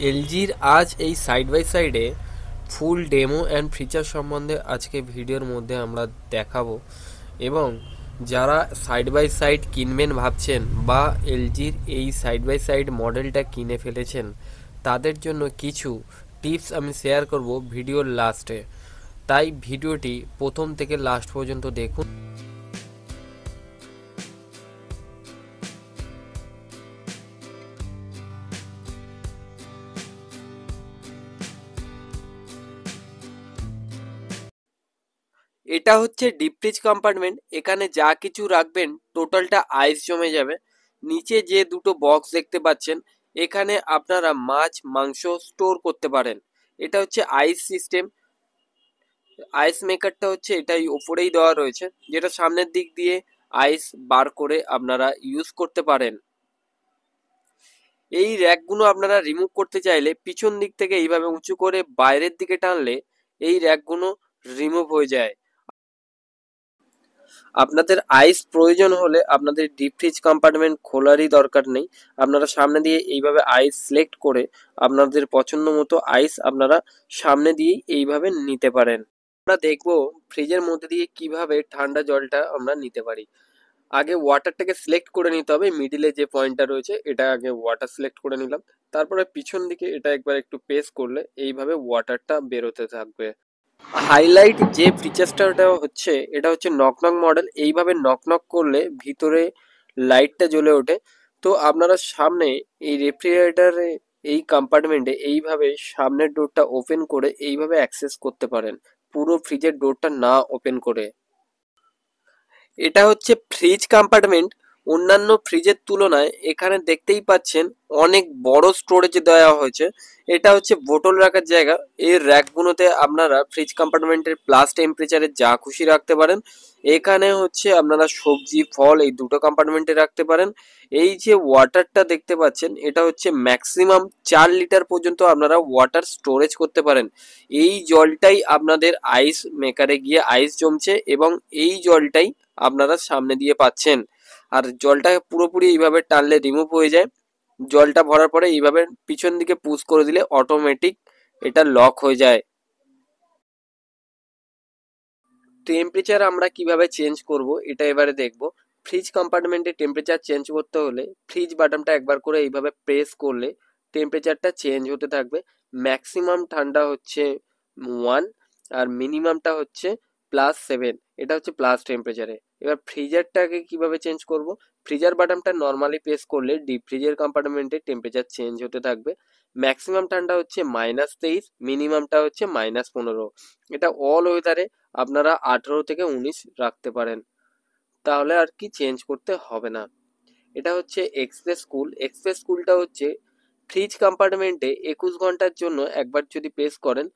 এলজির আজ এই side by সাইডে ফুল ডেমো অ্যান্ড ফিচার সম্বন্ধে আজকে ভিডিওর মধ্যে আমরা দেখাবো। এবং যারা সাইড বাই সাইড কিনবেন ভাবছেন বা এলজির এই সাইড বাই সাইড মডেলটা কিনে ফেলেছেন, তাদের জন্য কিছু টিপস আমি শেয়ার করব ভিডিওর লাস্টে। তাই ভিডিওটি প্রথম থেকে লাস্ট পর্যন্ত দেখুন। এটা হচ্ছে ডিপ ফ্রিজ কম্পার্টমেন্ট। এখানে যা কিছু রাখবেন টোটালটা আইস জমে যাবে। নিচে যে দুটো বক্স দেখতে পাচ্ছেন, এখানে আপনারা মাছ মাংস স্টোর করতে পারেন। এটা হচ্ছে আইস সিস্টেম। আইস মেকারটা হচ্ছে এটাই ওপরেই দেওয়া রয়েছে, যেটা সামনের দিক দিয়ে আইস বার করে আপনারা ইউজ করতে পারেন। এই র্যাকগুলো আপনারা রিমুভ করতে চাইলে পিছন দিক থেকে এইভাবে উঁচু করে বাইরের দিকে টানলে এই র্যাকগুলো রিমুভ হয়ে যায়। আপনাদের আইস প্রয়োজন হলে আপনাদের ডিপ ফ্রিজ কম্পার্টমেন্ট খোলারই দরকার নেই। আপনারা সামনে দিয়ে এইভাবে আইস সিলেক্ট করে আপনাদের পছন্দ মতো আইস আপনারা সামনে দিয়েই এইভাবে নিতে পারেন। আমরা দেখবো ফ্রিজের মধ্যে দিয়ে কিভাবে ঠান্ডা জলটা আমরা নিতে পারি। আগে ওয়াটারটাকে সিলেক্ট করে নিতে হবে। মিডিলে যে পয়েন্টটা রয়েছে এটা আগে ওয়াটার সিলেক্ট করে নিলাম। তারপরে পিছন দিকে এটা একবার একটু প্রেস করলে এইভাবে ওয়াটারটা বেরোতে থাকবে। হাইলাইট যে ফিচার্সটা হচ্ছে, এটা হচ্ছে নক নক মডেল। এইভাবে নক নক করলে ভিতরে লাইটটা জ্বলে ওঠে। তো আপনারা সামনে এই রেফ্রিজারেটরে এই কম্পার্টমেন্টে এইভাবে সামনের ডোরটা ওপেন করে এইভাবে অ্যাক্সেস করতে পারেন, পুরো ফ্রিজের ডোরটা না ওপেন করে। এটা হচ্ছে ফ্রিজ কম্পার্টমেন্ট। অন্যান্য ফ্রিজের তুলনায় এখানে দেখতেই পাচ্ছেন অনেক বড় স্টোরেজ দেওয়া হয়েছে। এটা হচ্ছে বোতল রাখার জায়গা। এই র্যাকগুলোতে আপনারা ফ্রিজ কম্পার্টমেন্টের প্লাস টেম্পারেচারে যা খুশি রাখতে পারেন। এখানে হচ্ছে আপনারা সবজি ফল এই দুটো কম্পার্টমেন্টে রাখতে পারেন। এই যে ওয়াটারটা দেখতে পাচ্ছেন, এটা হচ্ছে ম্যাক্সিমাম 4 লিটার পর্যন্ত আপনারা ওয়াটার স্টোরেজ করতে পারেন। এই জলটাই আপনাদের আইস মেকারে গিয়ে আইস জমছে এবং এই জলটাই আপনারা সামনে দিয়ে পাচ্ছেন। আর জলটা পুরোপুরি এইভাবে টানলে রিমুভ হয়ে যায়। জলটা ভরার পরে এইভাবে পিছন দিকে পুশ করে দিলে অটোমেটিক এটা লক হয়ে যায়। টেম্পারেচার আমরা কিভাবে চেঞ্জ করব এটা এবারে দেখব। ফ্রিজ কম্পার্টমেন্টে টেম্পারেচার চেঞ্জ করতে হলে ফ্রিজ বাটনটা একবার করে এইভাবে প্রেস করলে টেম্পারেচারটা চেঞ্জ হতে থাকবে। ম্যাক্সিমাম ঠান্ডা হচ্ছে 1 আর মিনিমামটা হচ্ছে +7। এটা হচ্ছে প্লাস টেম্পারেচারে। এবার ফ্রিজারটাকে কিভাবে চেঞ্জ করব? ফ্রিজার বাটনটা নর্মালি প্রেস করলে ডিপ ফ্রিজের কম্পার্টমেন্টে টেম্পারেচার চেঞ্জ হতে থাকবে। ম্যাক্সিমাম ঠান্ডা হচ্ছে -23, মিনিমামটা হচ্ছে -15। এটা অল ওয়েদারে আপনারা 18 থেকে 19 রাখতে পারেন, তাহলে আর কি চেঞ্জ করতে হবে না। এটা হচ্ছে এক্সপ্রেস কুল। এক্সপ্রেস কুলটা হচ্ছে ফ্রিজ কম্পার্টমেন্টে 21 ঘন্টার জন্য একবার যদি প্রেস করেন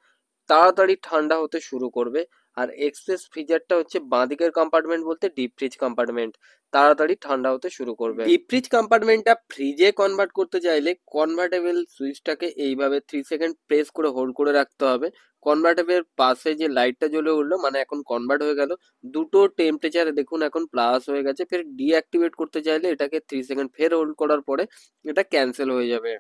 তাড়াতাড়ি ঠান্ডা হতে শুরু করবে। আর এক্সপ্রেস ফ্রিজারটা হচ্ছে বাঁদিকের কম্পার্টমেন্ট বলতে ডিপ ফ্রিজ কম্পার্টমেন্ট, তাড়াতাড়ি ঠান্ডা হতে শুরু করবে। ডিপ ফ্রিজ কম্পার্টমেন্টটা ফ্রিজে কনভার্ট করতে চাইলে কনভার্টেবল সুইচটাকে এইভাবে 3 সেকেন্ড প্রেস করে হোল্ড করে রাখতে হবে। কনভার্টেবল পাশে যে লাইটটা জ্বলে উঠলো মানে এখন কনভার্ট হয়ে গেল। দুটো টেম্পারেচার দেখুন এখন প্লাস হয়ে গেছে। ফের ডিঅ্যাক্টিভেট করতে চাইলে এটাকে 3 সেকেন্ড ফের হোল্ড করার পরে এটা ক্যান্সেল হয়ে যাবে।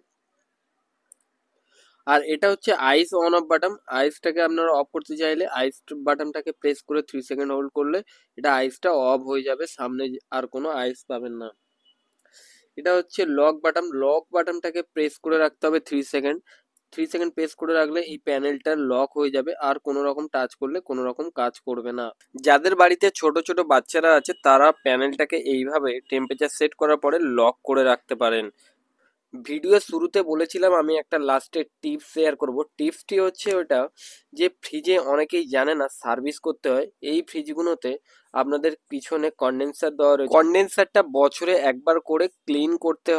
আর এটা হচ্ছে আইস অন অফ বাটন। আইসটাকে আপনারা অফ করতে চাইলে আইস বাটনটাকে প্রেস করে 3 সেকেন্ড হোল্ড করলে এটা আইসটা অফ হয়ে যাবে, সামনে আর কোনো আইস পাবেন না। এটা হচ্ছে লক বাটন। লক বাটনটাকে প্রেস করে রাখতে হবে 3 সেকেন্ড। 3 সেকেন্ড প্রেস করে রাখলে এই প্যানেলটা লক হয়ে যাবে, আর কোনো রকম টাচ করলে কোনো রকম কাজ করবে না। যাদের বাড়িতে ছোট ছোট বাচ্চারা আছে তারা প্যানেলটাকে এইভাবে টেম্পারেচার সেট করার পরে লক করে রাখতে পারেন। ভিডিও শুরুতে বলেছিলাম আমি একটা লাস্টে টিপস শেয়ার করব। টিপসটি হচ্ছে ওটা যে ফ্রিজে অনেকেই জানে না সার্ভিস করতে হয়। এই ফ্রিজগুলোতে আপনাদের পিছনে কন্ডেন্সার দেওয়া রয়েছে। কন্ডেন্সারটা বছরে একবার করে ক্লিন করতে হয়।